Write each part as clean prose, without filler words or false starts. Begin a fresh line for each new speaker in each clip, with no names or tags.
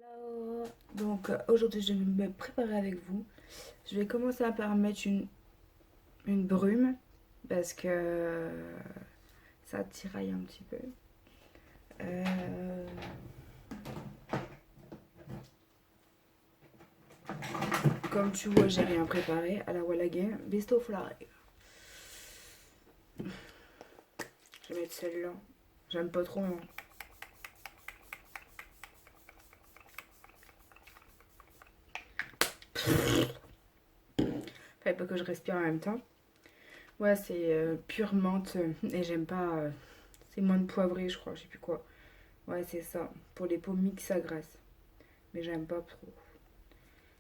Hello. Donc aujourd'hui je vais me préparer avec vous. Je vais commencer par mettre une brume parce que ça tiraille un petit peu. Euh, Comme tu vois j'ai rien préparé. À la Wallagé, Besto Flare. Je vais mettre celle-là. J'aime pas trop. Hein. Fallait pas que je respire en même temps. Ouais c'est pure menthe et j'aime pas. C'est moins de poivré je crois, je sais plus quoi. Ouais c'est ça. Pour les peaux mixes à graisse. Mais j'aime pas trop.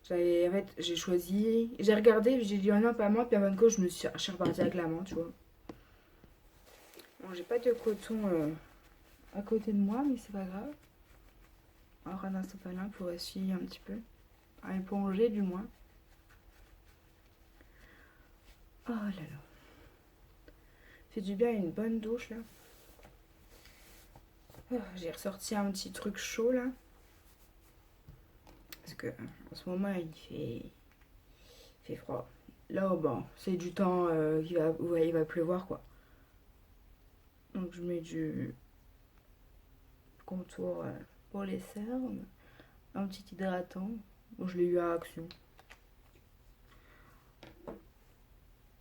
En fait, j'ai choisi, j'ai regardé, j'ai dit oh non, pas menthe, puis avant de quoi, je suis repartie avec la menthe, tu vois. Bon, j'ai pas de coton à côté de moi, mais c'est pas grave. Alors, un instant pas là pour essuyer un petit peu, à éponger du moins. Oh là là, fait du bien une bonne douche là. Oh, j'ai ressorti un petit truc chaud là, parce que en ce moment il fait froid. Là, oh, bon, c'est du temps où il va pleuvoir quoi. Donc, je mets du contour pour les cernes. Un petit hydratant. Bon, je l'ai eu à Action.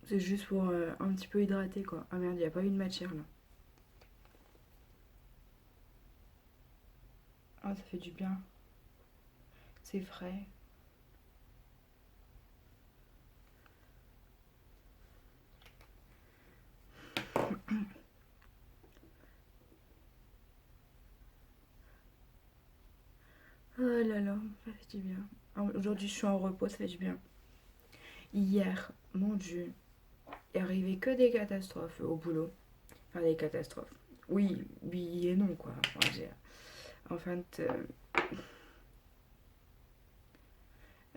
C'est juste pour un petit peu hydrater quoi. Ah merde, il n'y a pas eu de matière là. Ah, ça fait du bien. C'est frais. Oh là là, ça fait du bien. Aujourd'hui, je suis en repos, ça fait du bien. Hier, mon Dieu, il arrivait que des catastrophes au boulot. Enfin, des catastrophes. Oui, oui et non quoi. Enfin,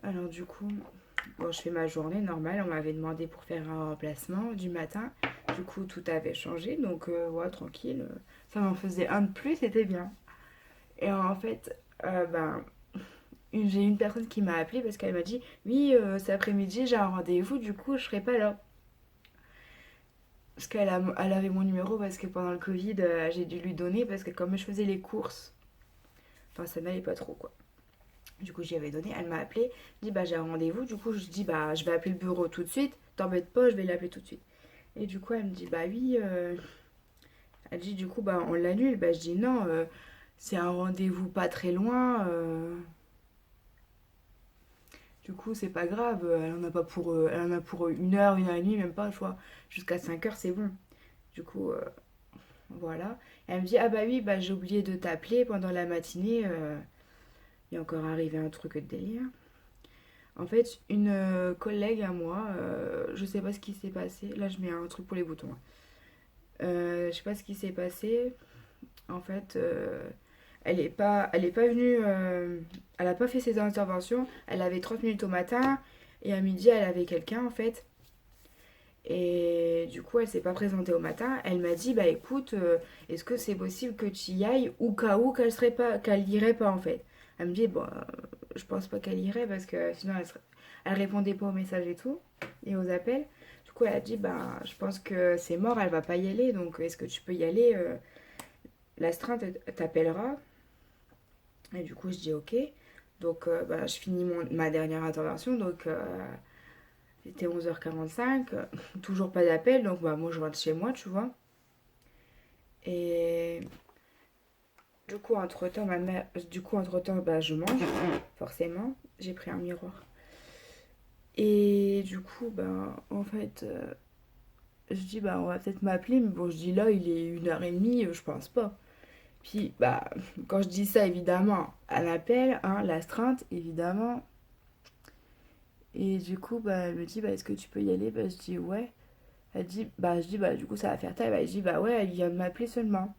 alors du coup, bon, je fais ma journée normale. On m'avait demandé pour faire un remplacement du matin. Du coup, tout avait changé. Donc, ouais, tranquille. Ça m'en faisait un de plus, c'était bien. Et en fait, ben, j'ai une personne qui m'a appelé parce qu'elle m'a dit oui, cet après-midi, j'ai un rendez-vous. Du coup, je serai pas là. Parce elle avait mon numéro parce que pendant le Covid, j'ai dû lui donner parce que comme je faisais les courses, enfin, ça n'allait pas trop, quoi. Du coup, j'y avais donné, elle m'a appelé, dit bah j'ai un rendez-vous, du coup je dis bah je vais appeler le bureau tout de suite, t'embête pas, je vais l'appeler tout de suite. Et du coup elle me dit bah oui, elle dit du coup bah on l'annule, bah je dis non, c'est un rendez-vous pas très loin, du coup c'est pas grave, elle en a pour une heure et demie, même pas, je vois, jusqu'à 5 heures c'est bon. Du coup voilà, et elle me dit ah bah oui, bah j'ai oublié de t'appeler pendant la matinée, il est encore arrivé un truc de délire. En fait, une collègue à moi, je sais pas ce qui s'est passé. Là, je mets un truc pour les boutons. Hein. Je sais pas ce qui s'est passé. En fait, elle est pas venue. Elle a pas fait ses interventions. Elle avait 30 minutes au matin et à midi, elle avait quelqu'un en fait. Et du coup, elle s'est pas présentée au matin. Elle m'a dit bah écoute, est-ce que c'est possible que tu y ailles ou cas où qu'elle irait pas en fait. Elle me dit bon, je pense pas qu'elle irait parce que sinon elle répondait pas aux messages et tout et aux appels. Du coup, elle a dit bah je pense que c'est mort, elle va pas y aller. Donc est-ce que tu peux y aller l'astreinte t'appellera. Et du coup, je dis ok. Donc bah, je finis ma dernière intervention. Donc c'était 11h45, toujours pas d'appel, donc bah, moi je rentre chez moi, tu vois. Et du coup, entre-temps, bah, je mange, forcément. J'ai pris un miroir. Et du coup, bah, en fait, je dis, bah, on va peut-être m'appeler, mais bon, je dis là, il est 1h30, je pense pas. Puis, bah, quand je dis ça, évidemment, elle appelle, hein, l'astreinte, évidemment. Et du coup, bah, elle me dit, bah, est-ce que tu peux y aller? Bah, je dis, ouais. Je dis, bah, du coup, ça va faire taille. Bah, je dis, bah, ouais, elle vient de m'appeler seulement.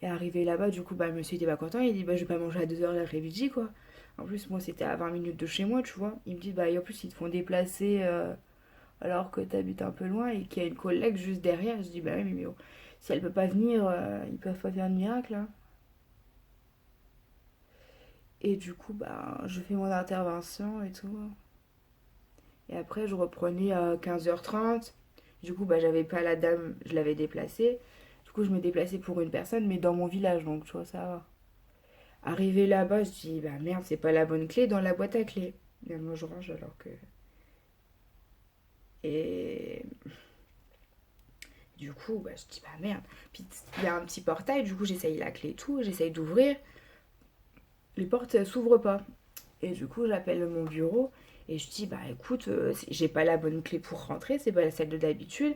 Et arrivé là-bas, du coup, bah, le monsieur était pas content. Il dit, bah, je vais pas manger à 2h l'après-midi, quoi. En plus, moi, c'était à 20 minutes de chez moi, tu vois. Il me dit, bah, et en plus, ils te font déplacer alors que t'habites un peu loin et qu'il y a une collègue juste derrière. Je dis, bah, oui, mais oh, si elle peut pas venir, ils peuvent pas faire de miracle, hein. Et du coup, bah, je fais mon intervention et tout. Et après, je reprenais à 15h30. Du coup, bah, j'avais pas la dame, je l'avais déplacée. Du coup, je me déplaçais pour une personne, mais dans mon village, donc tu vois, ça va. Arrivé là-bas, je dis, bah merde, c'est pas la bonne clé dans la boîte à clés. Et moi, je range alors que. Et du coup, bah, je dis, bah merde. Puis il y a un petit portail, du coup, j'essaye la clé et tout, j'essaye d'ouvrir. Les portes, elles s'ouvrent pas. Et du coup, j'appelle mon bureau et je dis, bah écoute, j'ai pas la bonne clé pour rentrer, c'est pas la celle de d'habitude.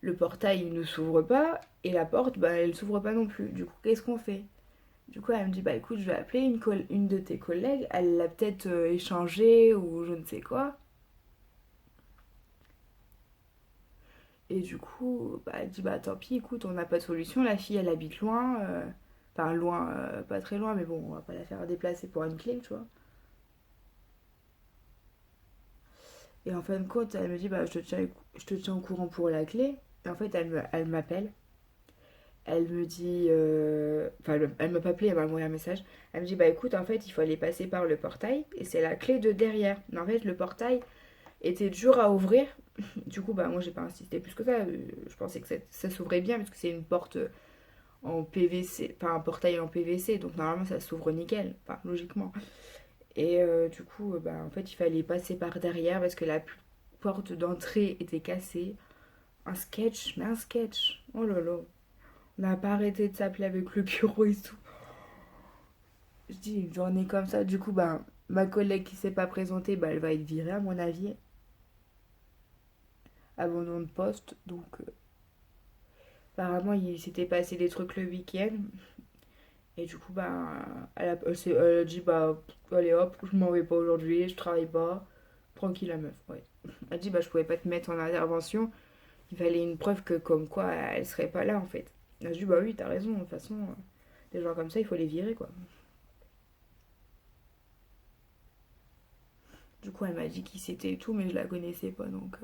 Le portail il ne s'ouvre pas et la porte, bah elle s'ouvre pas non plus. Du coup, qu'est-ce qu'on fait? Du coup, elle me dit, bah écoute, je vais appeler une de tes collègues, elle l'a peut-être échangé ou je ne sais quoi. Et du coup, bah, elle dit, bah tant pis, écoute, on n'a pas de solution, la fille elle habite loin. Enfin, loin, pas très loin, mais bon, on va pas la faire déplacer pour une clé, tu vois. Et en fin de compte, elle me dit, bah, je te tiens au courant pour la clé. Et en fait, elle m'appelle. Elle me dit, enfin, elle m'a pas appelé, elle m'a envoyé un message. Elle me dit, bah écoute, en fait, il faut aller passer par le portail. Et c'est la clé de derrière. Mais en fait, le portail était dur à ouvrir. Du coup, bah moi, j'ai pas insisté plus que ça. Je pensais que ça s'ouvrait bien, parce que c'est une porte en PVC, enfin un portail en PVC. Donc normalement, ça s'ouvre nickel, enfin, logiquement. Et du coup, bah, en fait, il fallait passer par derrière parce que la porte d'entrée était cassée. Un sketch, mais un sketch. Oh là là. On n'a pas arrêté de s'appeler avec le bureau et tout. Je dis une journée comme ça. Du coup, bah, ma collègue qui s'est pas présentée, bah, elle va être virée à mon avis. Abandon de poste. Donc, apparemment, il s'était passé des trucs le week-end. Et du coup, bah, elle a dit, bah, allez hop, je m'en vais pas aujourd'hui, je travaille pas. Tranquille la meuf, ouais. Elle a dit, bah, je pouvais pas te mettre en intervention. Il fallait une preuve que, comme quoi, elle serait pas là, en fait. Elle a dit, bah oui, t'as raison, de toute façon, des gens comme ça, il faut les virer, quoi. Du coup, elle m'a dit qui c'était et tout, mais je la connaissais pas, donc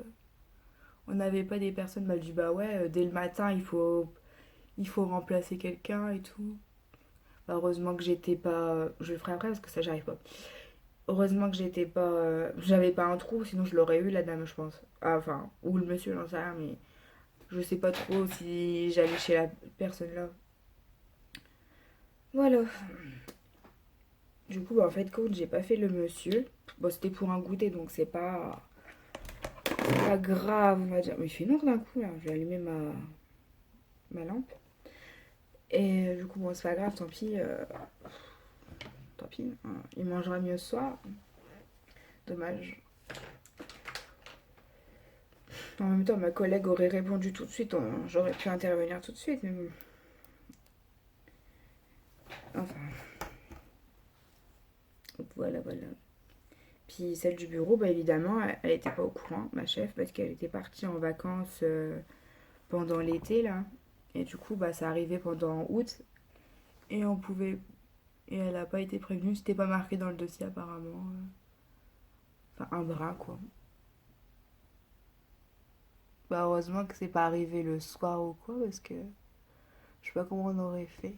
on n'avait pas des personnes. Elle m'a dit, bah ouais, dès le matin, il faut remplacer quelqu'un et tout. Bah, heureusement que j'étais pas. Je le ferai après parce que ça, j'arrive pas. Heureusement que j'étais pas. J'avais pas un trou, sinon je l'aurais eu, la dame, je pense. Ah, enfin, ou le monsieur, j'en sais rien, mais je sais pas trop si j'allais chez la personne là. Voilà. Du coup, bah, en fait, quand j'ai pas fait le monsieur, bon, c'était pour un goûter, donc c'est pas grave, on va dire. Mais il fait noir d'un coup, là. Je vais allumer ma lampe. Et du coup, bon, c'est pas grave, tant pis. Tant pis. Hein. Il mangera mieux ce soir. Dommage. En même temps, ma collègue aurait répondu tout de suite. J'aurais pu intervenir tout de suite, mais bon. Enfin, voilà, voilà. Puis celle du bureau, bah évidemment, elle était pas au courant, ma chef, parce qu'elle était partie en vacances pendant l'été, là. Et du coup, bah ça arrivait pendant août. Et on pouvait. Et elle a pas été prévenue. C'était pas marqué dans le dossier, apparemment. Enfin, un bras, quoi. Bah, heureusement que c'est pas arrivé le soir ou quoi, parce que je sais pas comment on aurait fait.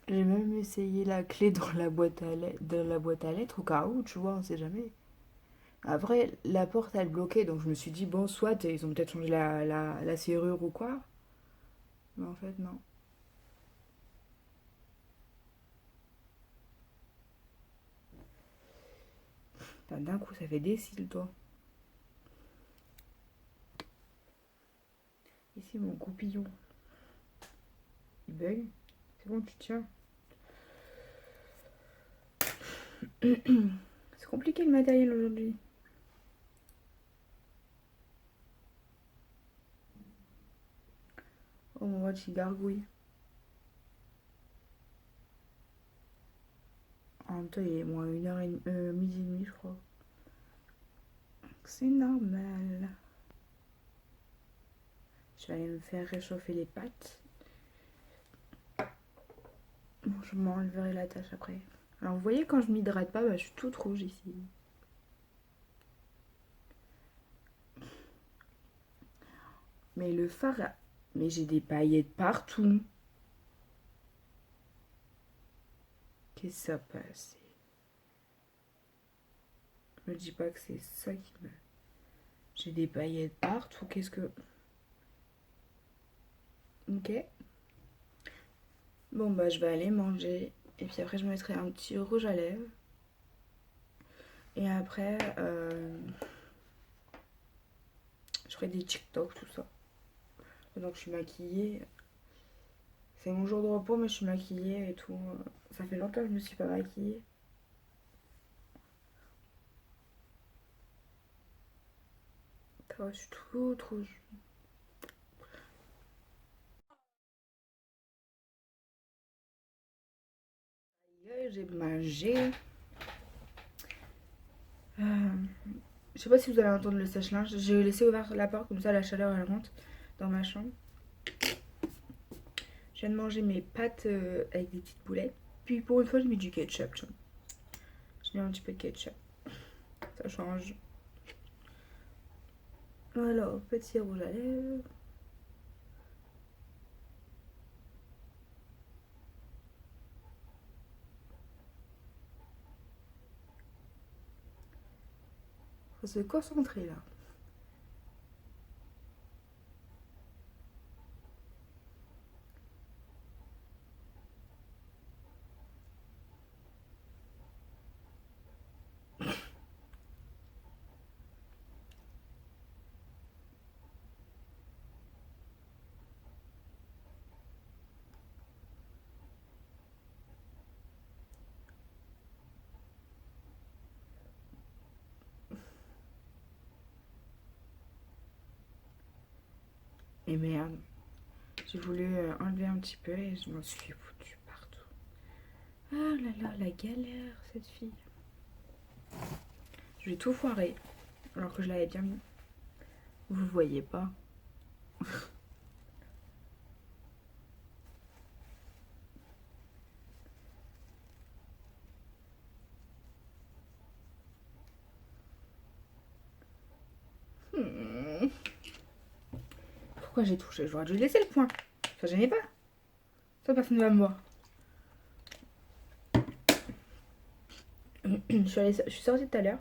J'ai même essayé la clé dans la boîte à lettres au cas où, tu vois, on sait jamais. Après, la porte, elle bloquait, donc je me suis dit, bon, soit ils ont peut-être changé la serrure ou quoi. Mais en fait, non. Enfin, d'un coup, ça fait des cils, toi. Ici, mon coupillon, il bug. C'est bon, tu tiens. C'est compliqué le matériel aujourd'hui. Oh, mon watch, il gargouille. En même temps, il est moins 1h30, midi et demi, je crois. C'est normal. Je vais aller me faire réchauffer les pâtes. Bon, je m'enleverai la tâche après. Alors, vous voyez, quand je m'hydrate pas, bah, je suis toute rouge ici. Mais le fard, Mais j'ai des paillettes partout. Qu'est-ce que ça passe? Me dis pas que c'est ça qui me... J'ai des paillettes partout. Qu'est-ce que... Ok. Bon, bah, je vais aller manger. Et puis après, je mettrai un petit rouge à lèvres. Et après, je ferai des TikTok, tout ça. Donc, je suis maquillée. C'est mon jour de repos, mais je suis maquillée et tout. Ça fait longtemps que je me suis pas maquillée. Oh, je suis trop. J'ai mangé. Euh, je sais pas si vous allez entendre le sèche-linge. J'ai laissé ouvert la porte, comme ça la chaleur elle rentre dans ma chambre. Je viens de manger mes pâtes avec des petites boulettes. Puis pour une fois, j'ai mis du ketchup. J'ai mis un petit peu de ketchup. Ça change. Alors, petit rouge à lèvres. Faut se concentrer là. Et merde. J'ai voulu enlever un petit peu et je m'en suis foutue partout. Ah là là, la galère, cette fille. Je vais tout foirer, alors que je l'avais bien mis. Vous voyez pas. Hmm. Pourquoi j'ai touché? J'aurais dû laisser le point. Ça gênait pas. Ça, personne ne va me voir. Je suis sortie tout à l'heure.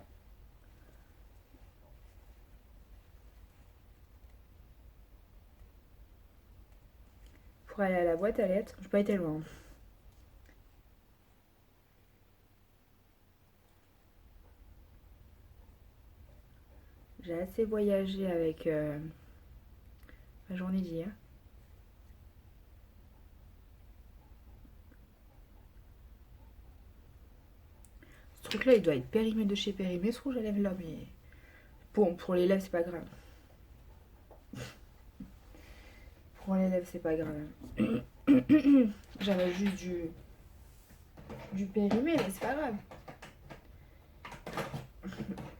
Pour aller à la boîte à lettres. Je pas été loin. J'ai assez voyagé avec ma journée d'hier. Ce truc là il doit être périmé de chez périmé, ce rouge à lèvres là, mais bon, pour les lèvres c'est pas grave. Pour les lèvres c'est pas grave. J'avais juste du périmé, mais c'est pas grave.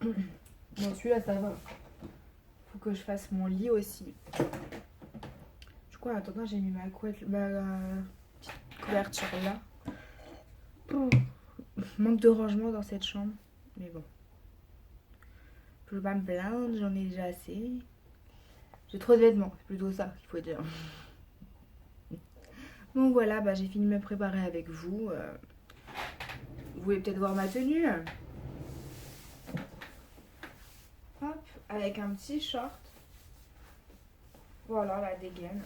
Bon, celui-là ça va. Faut que je fasse mon lit aussi. Du coup en attendant j'ai mis ma couette, ma petite couverture là. Manque de rangement dans cette chambre, mais bon. Je peux pas me plaindre, j'en ai déjà assez. J'ai trop de vêtements, c'est plutôt ça qu'il faut dire. Donc voilà, bah, j'ai fini de me préparer avec vous. Vous voulez peut-être voir ma tenue. Hop, avec un petit short. Voilà la dégaine.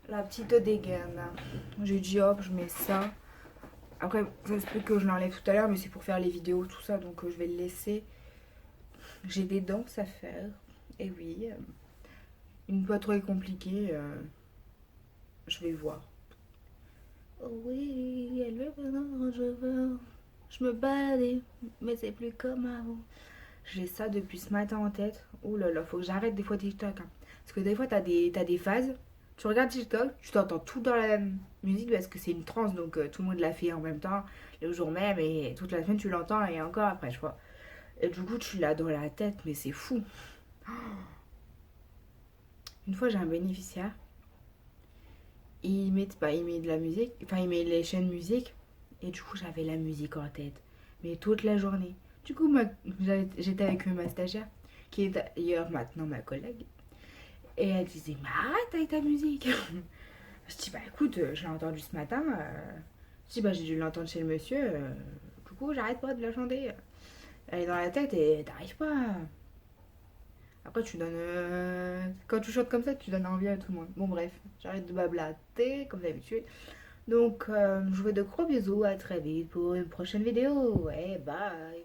La petite dégaine. J'ai dit hop, je mets ça. Après, ça se peut que je l'enlève tout à l'heure, mais c'est pour faire les vidéos, tout ça, donc je vais le laisser. J'ai des danses à faire. Et oui, une pas trop compliquée. Je vais voir. Oh oui, elle veut maintenant, je veux. Je me baladais, mais c'est plus comme avant. J'ai ça depuis ce matin en tête. Ouh là là, faut que j'arrête des fois TikTok. Hein. Parce que des fois, t'as des phases. Tu regardes TikTok, tu t'entends tout dans la même musique parce que c'est une trance, donc tout le monde l'a fait en même temps, le jour même, et toute la semaine tu l'entends, et encore après, je vois. Et du coup, tu l'as dans la tête, mais c'est fou. Une fois, j'ai un bénéficiaire, il met de la musique, enfin, il met les chaînes musique, et du coup, j'avais la musique en tête, mais toute la journée. Du coup, j'étais avec ma stagiaire, qui est d'ailleurs maintenant ma collègue. Et elle disait, mais arrête avec ta musique. Je dis, bah écoute, je l'ai entendu ce matin. Je dis, bah j'ai dû l'entendre chez le monsieur. Du coup, j'arrête pas de la chanter. Elle est dans la tête et t'arrives pas. Après, tu donnes. Quand tu chantes comme ça, tu donnes envie à tout le monde. Bon, bref, j'arrête de blablater, comme d'habitude. Donc, je vous fais de gros bisous. À très vite pour une prochaine vidéo. Ouais, bye.